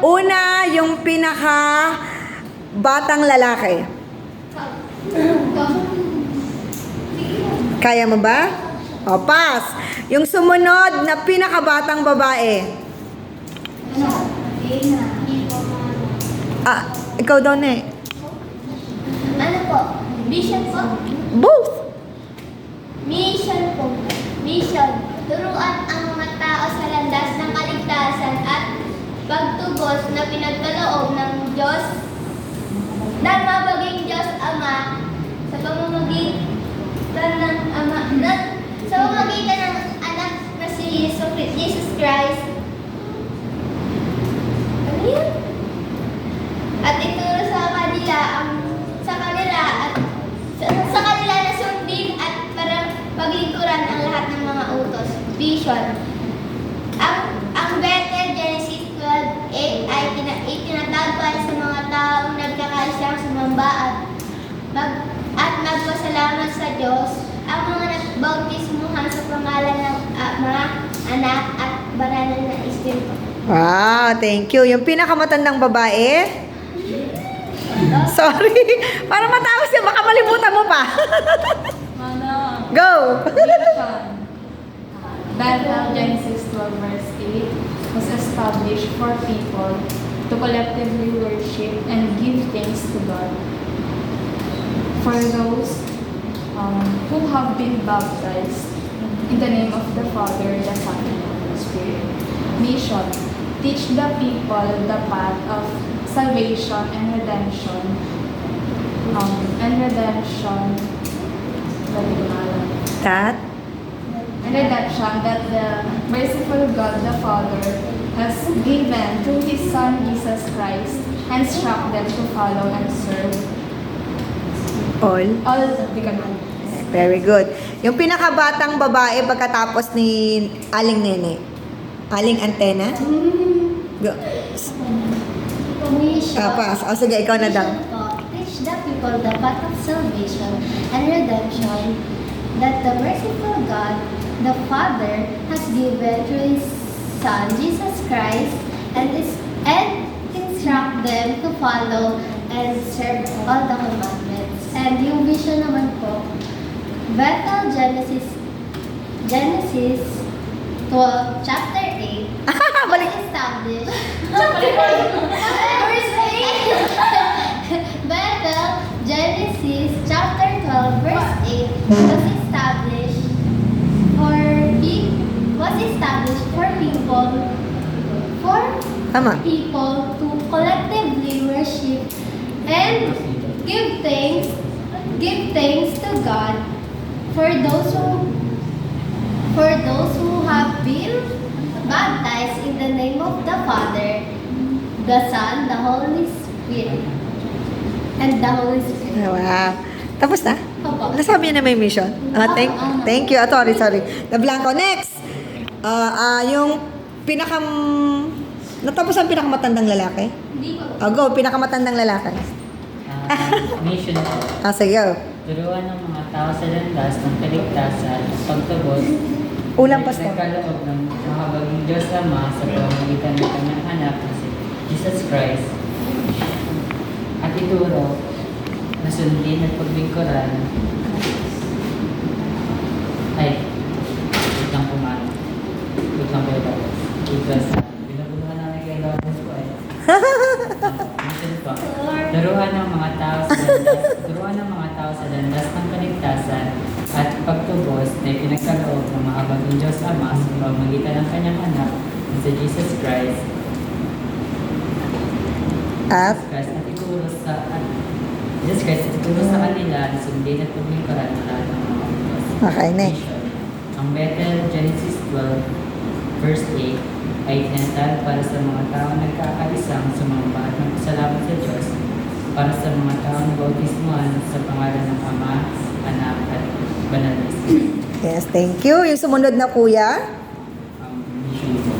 Una, yung pinaka batang lalaki. Kaya mo ba? O, pass. Yung sumunod na pinakabatang babae. Ah, ikaw daw na eh. Ano po? Mission po? Both. Mission po. Mission. Turuan ang mga tao sa landas ng kaligtasan at pagtubos na pinagkaloob ng Diyos ng mabaging Diyos Ama sa pamamagitan ng Ama sa pamamagitan ng anak na si Jesus Christ. Ano yun? At ituro sa kanila at sa kanila na sundin at para paglingkuran ang lahat ng mga utos. Vision. Ang Bethel Genesis 12:8 ay itinatagpan sa mga taong nagkakaisang sumamba at magpasalamat sa Diyos. Ang mga nagbautismuhan sa pangalan ng Ama, Anak at Banal na Espiritu. Wow, thank you. Yung pinakamatandang babae? Sorry. Para matapos yan, baka malimutan mo pa. Go! Bethel, Genesis 12 verse 8 was established for people to collectively worship and give thanks to God. For those who have been baptized in the name of the Father, the Son, and the Holy Spirit. Mission: teach the people the path of salvation and redemption. That? And redemption that the merciful God the Father has given through His Son Jesus Christ, and instruct them to follow and serve All? all the commandments. Very good. Yung pinakabatang babae pagkatapos ni Aling Nene. Aling Antena? Go. Mission. Pass. O sige, ikaw na daw. Mission po, teach the people the path of salvation and redemption that the merciful God, the Father, has given through His Son, Jesus Christ, and instruct them to follow and serve all the commandments. And yung vision naman po, Bethel Genesis 12, chapter 8, Balik. established. Verse 8. Bethel, Genesis chapter 12, verse 8 was established Tama. for people to collectively worship and give thanks to God for those who have been baptized in the name of the Father, the Son, the Holy Spirit, and the Holy Spirit. Wow. Tapos na? Opo. Nasabi niya na may mission? Thank you. Sorry. Na-blanco. Next. Yung natapos ang pinakamatandang lalaki? Hindi po. Go. Pinakamatandang lalaki. Mission po. Sige, go. Turuan ng mga tao sa landas ng kaligtasan at pagtubos Ulang pasto. nagkaloob ng mahabaging Diyos Ama sa pamamagitan ng kanyang anak na si Jesus Christ at ituro na sundin at paglingkuran wait lang po tapos because binabuluhan namin kay Lawrence po mission po. Turuan ng mga tao sa landas ng kaligtasan at pagtubos na pinagkaloob ng mahabaging Diyos Ama sa pamamagitan ng kanyang anak na si Jesus Christ At? Jesus Christ at ituro sa kanila na sundin at paglingkuran ng lahat ng mga utos. Okay, next. Mission. Ang Bethel Genesis 12 verse 8 ay itinatag para sa mga taong nagkakaisang sumamba at magpasalamat sa Diyos, para sa mga taong bautismuhan sa pangalan ng Ama, Anak at Banal na Espiritu. Yes, thank you. Yung sumunod na kuya? Mission po.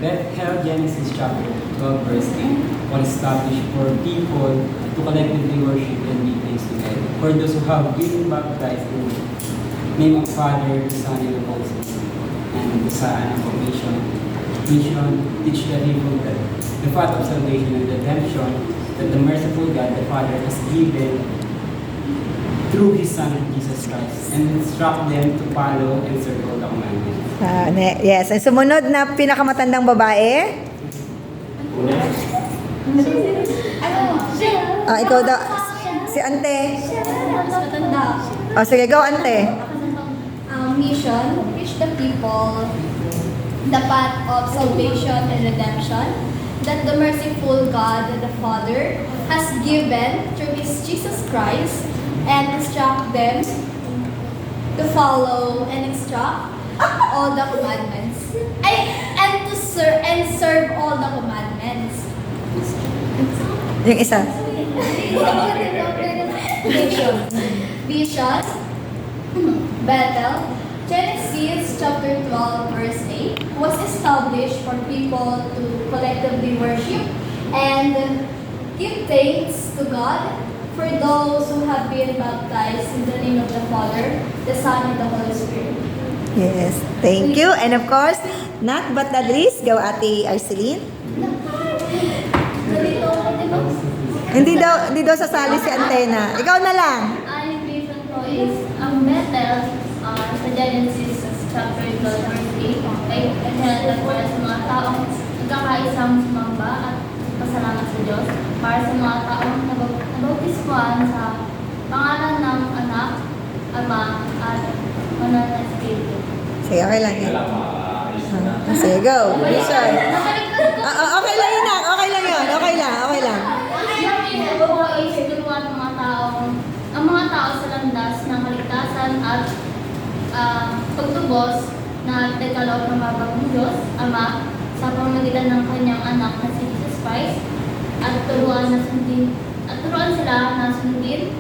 Bethel Genesis chapter 12 verse 8 was established for people to collectively worship and give thanks to God. For those who have been baptized in the name of Father, the Son, and the Holy Spirit. And sa anak ko mission, teach the people the path of salvation and redemption that the merciful God, the Father, has given through His Son, Jesus Christ, and instruct them to follow and serve all the commandments. Yes, ang sumunod na pinakamatandang babae. Ikaw daw. Si Ante. Sige, go Ante. Mission, reach the people, the path of salvation and redemption that the merciful God, the Father, has given through His Jesus Christ, and instruct them to follow and instruct all the commandments. And to serve all the commandments. Yung isa. Vision, Bethel, Genesis chapter 12 verse 8 was established for people to collectively worship and give thanks to God for those who have been baptized in the name of the Father, the Son, and the Holy Spirit. Yes, thank you. And of course, not but the least, go Ate Arceline. Hindi daw sasali si Antena. Ikaw na lang. Ang vision ko is ang Bethel sa Genesis chapter 12 verse 8 ay itinatag para sa mga taong nagkakaisang sumamba at pasalamat sa Diyos para sa mga taong nabautismuhan sa pangalan ng Anak, Ama at Banal na Espiritu. Sige, okay lang yan. Sige, go. Vision. Okay lang yun. Okay lang yun. Okay lang. Yung ko is turuan ang mga tao sa landas ng kaligtasan at pagtubos na dekalogue ng mabagong Diyos, Ama, sa pamamagitan ng kanyang anak na si Jesus Christ, at turuan sila na sundin,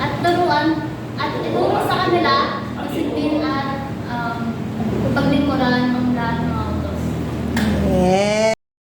at turuan at